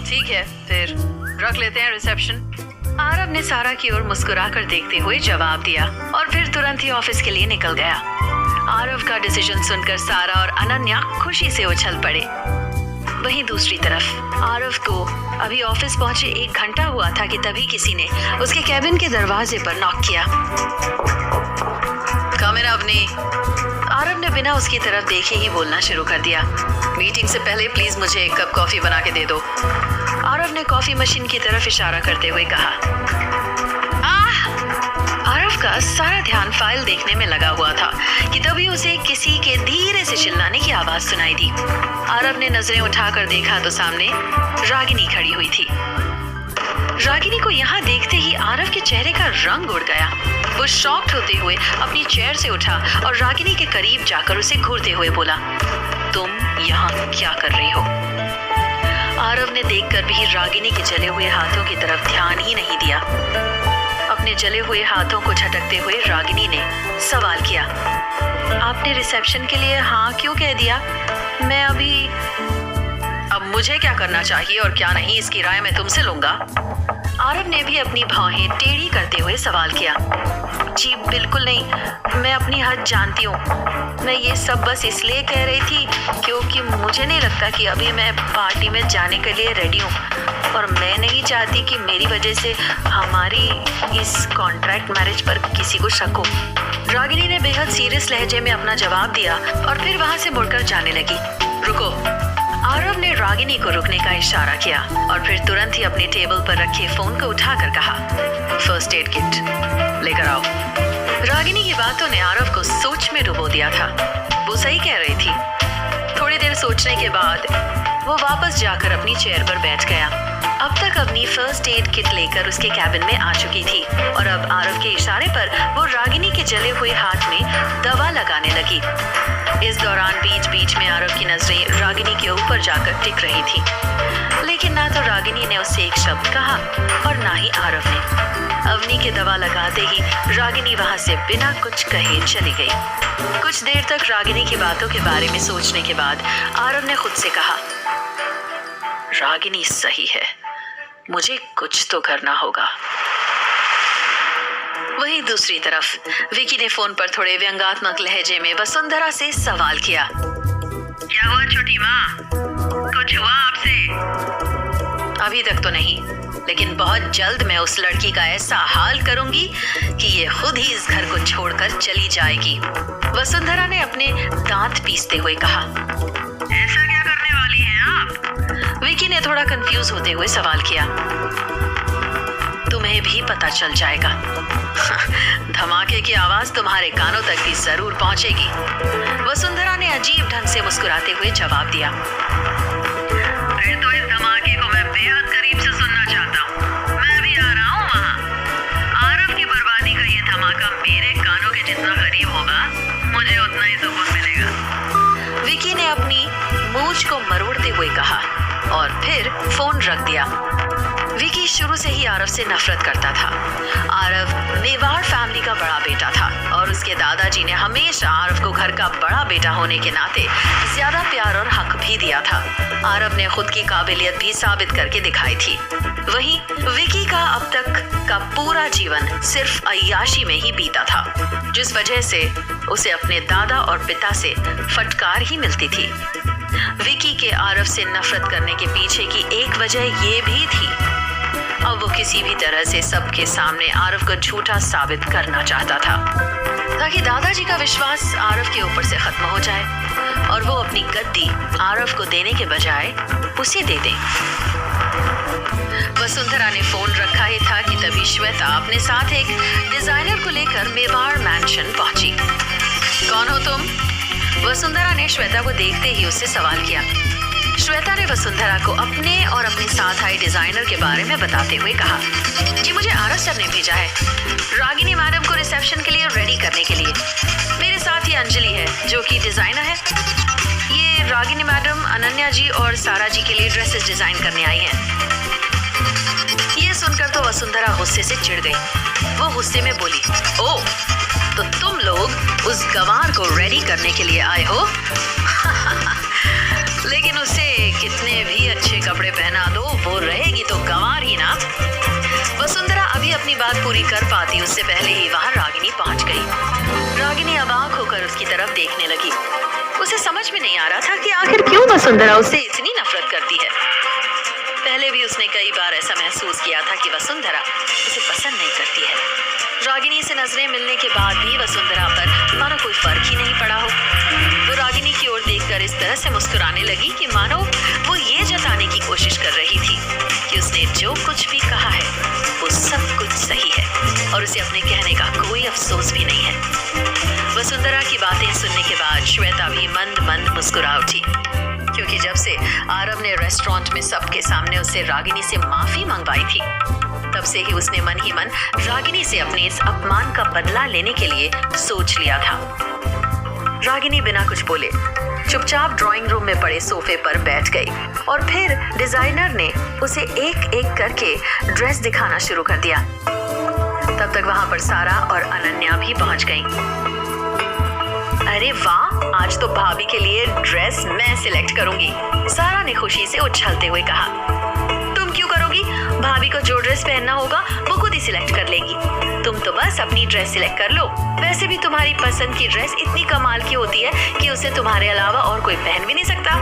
ठीक है, फिर रख लेते हैं रिसेप्शन। आरव ने सारा की ओर मुस्कुराकर देखते हुए जवाब दिया और फिर तुरंत ही ऑफिस के लिए निकल गया। आरव का डिसीजन सुनकर सारा और अनन्या खुशी से उछल पड़े। वहीं दूसरी तरफ आरव को अभी ऑफिस पहुंचे 1 घंटा हुआ था कि तभी किसी ने उसके कैबिन के दरवाजे पर नॉक किया। कम इन अवनी। आरव ने बिना उसकी तरफ देखे ही बोलना शुरू कर दिया। मीटिंग से पहले प्लीज मुझे 1 कप कॉफी बना के दे दो। आरव ने कॉफी मशीन की तरफ इशारा करते हुए कहा। आरव का सारा ध्यान फाइल देखने में लगा हुआ था कि तभी उसे किसी के धीरे से चिल्लाने की आवाज सुनाई दी। आरव ने नजरें उठाकर देखा तो सामने रागिनी खड़ी हुई थी। रागिनी को यहाँ देखते ही आरव के चेहरे का रंग उड़ गया। वो शॉक्ड होते हुए अपनी चेयर से उठा और रागिनी के करीब जाकर उसे घूरते हुए बोला, तुम यहाँ क्या कर रही हो? आरव ने देखकर भी रागिनी के जले हुए हाथों की तरफ ध्यान ही नहीं दिया। अपने जले हुए हाथों को झटकते हुए रागिनी ने सवाल किया, आपने रिसेप्शन के लिए हाँ क्यों कह दिया? मैं अभी अब मुझे क्या करना चाहिए और क्या नहीं, इसकी राय मैं तुमसे लूंगा। आरव ने भी अपनी भौहें टेढ़ी करते हुए सवाल किया। जी बिल्कुल नहीं, मैं अपनी हद जानती हूँ। मैं ये सब बस इसलिए कह रही थी क्योंकि मुझे नहीं लगता कि अभी मैं पार्टी में जाने के लिए रेडी हूँ और मैं नहीं चाहती कि मेरी वजह से हमारी इस कॉन्ट्रैक्ट मैरिज पर किसी को शक हो। रागिनी ने बेहद सीरियस लहजे में अपना जवाब दिया और फिर वहाँ से मुड़कर जाने लगी। रुको। आरव ने रागिनी को रुकने का इशारा किया और फिर तुरंत ही अपने टेबल पर रखे फोन को उठाकर कहा, फर्स्ट एड किट लेकर आओ। रागिनी की बातों ने आरव को सोच में डुबो दिया था। वो सही कह रही थी। थोड़ी देर सोचने के बाद वो वापस जाकर अपनी चेयर पर बैठ गया। अब तक अपनी फर्स्ट एड किट लेकर उसके कैबिन में आ चुकी थी और अब आरव के इशारे पर वो रागिनी के जले हुए हाथ में दवा लगाने लगी। इस दौरान बीच बीच में आरव की नजरें रागिनी के ऊपर जाकर टिक रही थी, लेकिन ना तो रागिनी ने उससे एक शब्द कहा और ना ही आरव ने। अवनी के दवा लगाते ही रागिनी वहां से बिना कुछ कहे चली गई। कुछ देर तक रागिनी की बातों के बारे में सोचने के बाद आरव ने खुद से कहा, रागिनी सही है, मुझे कुछ तो करना होगा। वहीं दूसरी तरफ विकी ने फोन पर थोड़े व्यंग्यात्मक लहजे में वसुंधरा से सवाल किया, क्या हुआ छोटी माँ, कुछ हुआ आपसे? अभी तक तो नहीं, लेकिन बहुत जल्द मैं उस लड़की का ऐसा हाल करूंगी कि ये खुद ही इस घर को छोड़कर चली जाएगी। वसुंधरा ने अपने दांत पीसते हुए कहा। ऐसा क्या करने वाली हैं आप? विकी ने थोड़ा कंफ्यूज होते हुए सवाल किया। तुम्हें भी पता चल जाएगा। धमाके की आवाज तुम्हारे कानों तक भी जरूर पहुंचेगी। वसुंधरा ने अजीब ढंग से मुस्कुराते हुए जवाब दिया। फिर तो इस धमाके को मैं बेहद करीब से सुनना चाहता हूँ। मैं भी आ रहा हूँ वहाँ। आरव की बर्बादी का ये धमाका मेरे कानों के जितना करीब होगा, मुझे उतना ही सुकून मिलेगा। विकी ने अपनी मूंछ को मरोड़ते हुए कहा और फिर फोन रख दिया। विकी शुरू से ही आरव से नफरत करता था। आरव मेवाड़ फैमिली का बड़ा बेटा था और उसके दादाजी ने हमेशा आरव को घर का बड़ा बेटा होने के नाते ज्यादा प्यार और हक भी दिया था। आरव ने खुद की काबिलियत भी साबित करके दिखाई थी। वहीं विकी का अब तक का पूरा जीवन सिर्फ अय्याशी में ही बीता था, जिस वजह से उसे अपने दादा और पिता से फटकार ही मिलती थी। विकी के आरव से नफरत करने के पीछे की एक वजह ये भी थी, अब वो किसी भी तरह से सबके सामने आरव को झूठा साबित करना चाहता था ताकि दादाजी का विश्वास आरव के ऊपर से खत्म हो जाए और वो अपनी गद्दी आरव को देने के बजाय उसे दे दे। वसुंधरा ने फोन रखा ही था कि तभी श्वेता अपने साथ एक डिजाइनर को लेकर मेवाड़ मैंशन पहुंची। कौन हो तुम? वसुंधरा ने श्वेता को देखते ही उससे सवाल किया। श्वेता ने वसुंधरा को अपने और अपने साथ आए डिजाइनर के बारे में बताते हुए कहा, जी मुझे आरव सर ने भेजा है रागिनी मैडम को रिसेप्शन के लिए रेडी करने के लिए। मेरे साथ ही अंजलि है जो कि डिजाइनर है। ये रागिनी मैडम अनन्या जी और सारा जी के लिए ड्रेसेस डिजाइन करने आई हैं। ये सुनकर तो वसुंधरा गुस्से से चिढ़ गई। वो गुस्से में बोली, ओह तो तुम लोग उस गंवार को रेडी करने के लिए आए हो? लेकिन उसे कितने भी अच्छे कपड़े पहना दो, वो रहेगी तो गंवार ही ना। वसुंधरा अभी अपनी बात पूरी कर पाती उससे पहले ही वहां रागिनी पहुंच गई। रागिनी अवाक होकर उसकी तरफ देखने लगी। उसे समझ में नहीं आ रहा था कि आखिर क्यों वसुंधरा उससे इतनी नफरत करती है। पहले भी उसने कई बार ऐसा महसूस किया था कि वसुंधरा उसे पसंद नहीं करती है। रागिनी से नजरें मिलने के बाद भी वसुंधरा पर मानो कोई फर्क ही नहीं पड़ा हो। वो रागिनी की ओर देखकर इस तरह से मुस्कुराने लगी कि मानो वो ये जताने की कोशिश कर रही थी कि उसने जो कुछ भी कहा है वो सब कुछ सही है और उसे अपने कहने का कोई अफसोस भी नहीं है। वसुंधरा की बातें सुनने के बाद श्वेता भी मंद मंद मुस्कुरा उठी, क्योंकि जब से आरव ने रेस्टोरेंट में सबके सामने उससे रागिनी से माफी मंगवाई थी, तब से ही उसने मन ही मन रागिनी से अपने इस अपमान का बदला लेने के लिए सोच लिया था। रागिनी बिना कुछ बोले चुपचाप ड्राइंग रूम में पड़े सोफे पर बैठ गई और फिर डिजाइनर ने उसे एक एक करके ड्रेस दिखाना शुरू कर दिया। तब तक वहां पर सारा और अनन्या भी पहुंच गईं। अरे वाह, आज तो भाभी के लिए ड्रेस मैं सिलेक्ट करूंगी, सारा ने खुशी से उछलते हुए कहा। तुम क्यों करोगी? भाभी को जो ड्रेस पहनना होगा वो खुद ही सिलेक्ट कर लेगी। तुम तो बस अपनी ड्रेस सिलेक्ट कर लो। वैसे भी तुम्हारी पसंद की ड्रेस इतनी कमाल की होती है कि उसे तुम्हारे अलावा और कोई पहन भी नहीं सकता।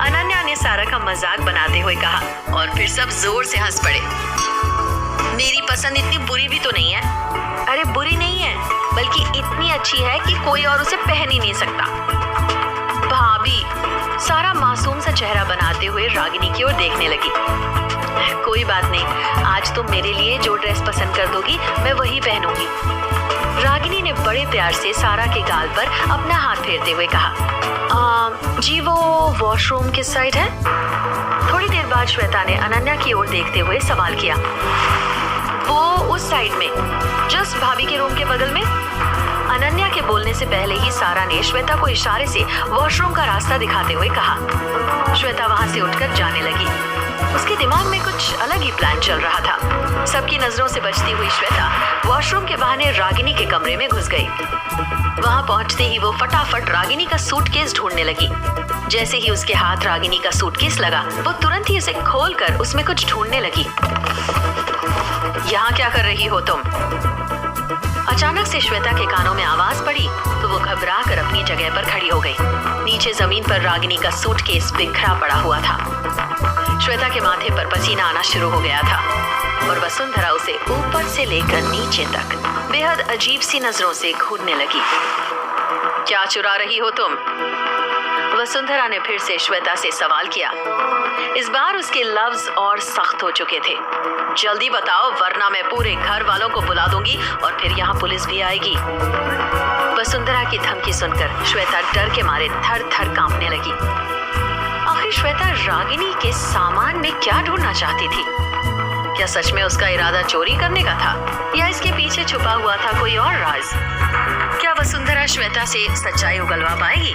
अनन्या ने सारा का मजाक बनाते हुए कहा और फिर सब जोर से हंस पड़े। मेरी पसंद इतनी बुरी भी तो नहीं है। अरे बुरी नहीं है, बल्कि इतनी अच्छी है कि कोई और उसे पहन ही नहीं सकता। भाभी, सारा मासूम सा चेहरा बनाते हुए रागिनी की ओर देखने लगी। कोई बात नहीं, आज तुम मेरे लिए जो ड्रेस पसंद कर दोगी मैं वही पहनूंगी। रागिनी ने बड़े प्यार से सारा के गाल पर अपना हाथ फेरते हुए कहा। जी वो वॉशरूम किस साइड है? थोड़ी देर बाद श्वेता ने अनन्या की ओर देखते हुए सवाल किया। वो उस साइड में, जस्ट भाभी के रूम के बगल में। अनन्या के बोलने से पहले ही सारा ने श्वेता को इशारे से वॉशरूम का रास्ता दिखाते हुए कहा। श्वेता वहां से उठकर जाने लगी। उसके दिमाग में कुछ अलग ही प्लान चल रहा था। सबकी नजरों से बचती हुई श्वेता वॉशरूम के बहाने रागिनी के कमरे में घुस गई। वहां पहुंचते ही वो फटाफट रागिनी का सूटकेस ढूंढने लगी। जैसे ही उसके हाथ रागिनी का सूटकेस लगा, वो तुरंत ही उसे खोलकर उसमें कुछ ढूंढने लगी। यहाँ क्या कर रही हो तुम? अचानक से श्वेता के कानों में आवाज पड़ी तो वो घबरा कर अपनी जगह पर खड़ी हो गई। नीचे जमीन पर रागिनी का सूटकेस बिखरा पड़ा हुआ था। श्वेता के माथे पर पसीना आना शुरू हो गया था और वसुंधरा उसे ऊपर से लेकर नीचे तक बेहद अजीब सी नजरों से घूरने लगी। क्या चुरा रही हो तुम? वसुंधरा ने फिर से श्वेता से सवाल किया। इस बार उसके लफ्ज और सख्त हो चुके थे। जल्दी बताओ, वरना मैं पूरे घर वालों को बुला दूंगी और फिर यहाँ पुलिस भी आएगी। वसुंधरा की धमकी सुनकर श्वेता डर के मारे थर थर कांपने लगी। आखिर श्वेता रागिनी के सामान में क्या ढूंढना चाहती थी? क्या सच में उसका इरादा चोरी करने का था या इसके पीछे छुपा हुआ था कोई और राज? क्या वसुंधरा श्वेता से सच्चाई उगलवा पाएगी?